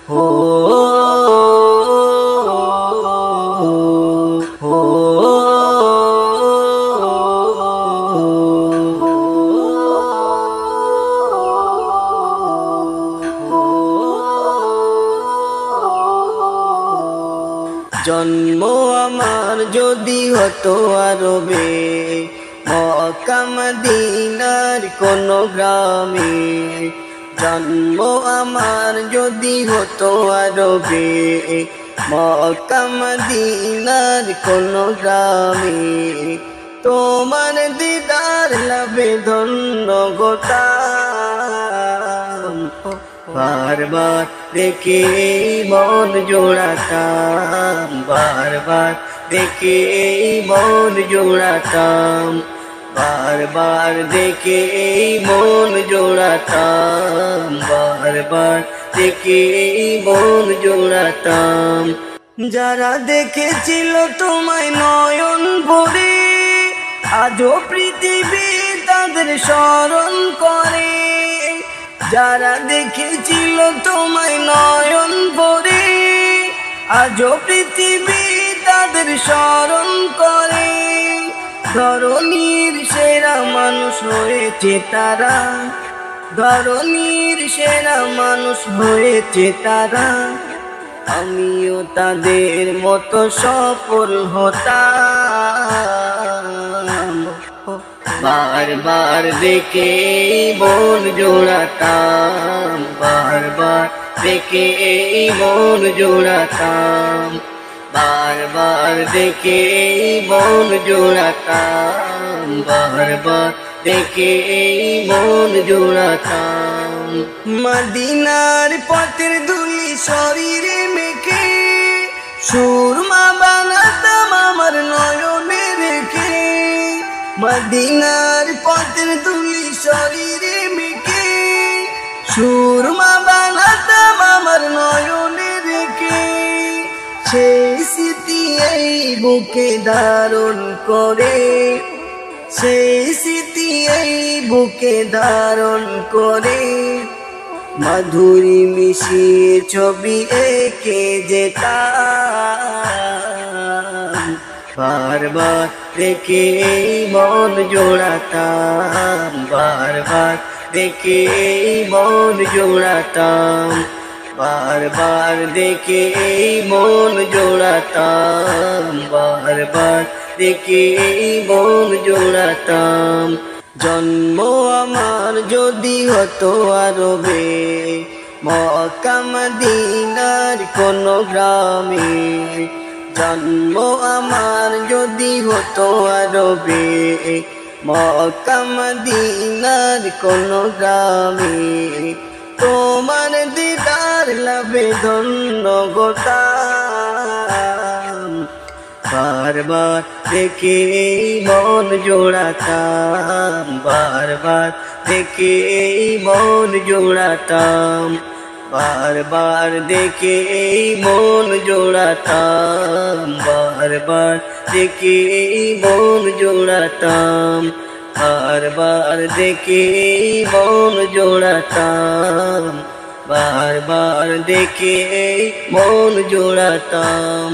हो हो जन्म आमार जोदी हतो आरबे मक्का मदीनार कोनो ग्रामे जन्म आमार जोदी हतो आरबे मक्का मदीनार कोनो ग्रामे तोमार दीदार लाभे धन्य गोताम बार बार देखे मन जोड़ाताम बार बार देखे मन जोड़ाताम बार बार देखे मन जोड़ाताम बार बार देखे मन जोड़ाताम যারা দেখেছিল তোমায় নয়ন ভরে আজও পৃথিবী তাদের স্মরণ করে যারা দেখেছিল তোমায় নয়ন ভরে আজও পৃথিবী তাদের স্মরণ করে ধরণীর সেরা মানুষ হয়েছে তারা ধরণীর সেরা মানুষ হয়েছে তারা আমিও তাদের মতো সফল হতাম बार बार देखे मन जोड़ाताम बार बार देखे मन जोड़ाताम बार बार देखे मन जोड़ाताम बार बार देखे मन जोड़ाताम मदीनार पथेर धूली शरीरे मेखे सुरमा बानाताम आमार नयने रेखे मदीनार पथेर धूली शरीरे मेखे सुरमा बानाताम आमार नयने रेखे সেই স্মৃতি এই বুকে ধারণ করে সেই স্মৃতি এই বুকে ধারণ করে মাধুরী মিশিয়ে ছবি এঁকে যেতাম बार बार देखे मन जोड़ाताम बार बार देखे मन जोड़ाताम बार बार देखे मन जोड़ाताम बार बार देखे मन जोड़ाताम जन्म आमार जोदी हतो आरबे मक्का मदीनार कोनो ग्रामे जन्म आमार जोदी हतो आरबे मक्का मदीनार कोनो ग्रामे तोमार दीदार लाभे धन्य गोताम बार बार देखे मन जोड़ाताम बार बार देखे मन जोड़ाताम बार बार देखे मन जोड़ाताम बार बार देखे मन जोड़ाताम बार बार देखे मन जोड़ाताम बार बार देखे मन जोड़ाताम।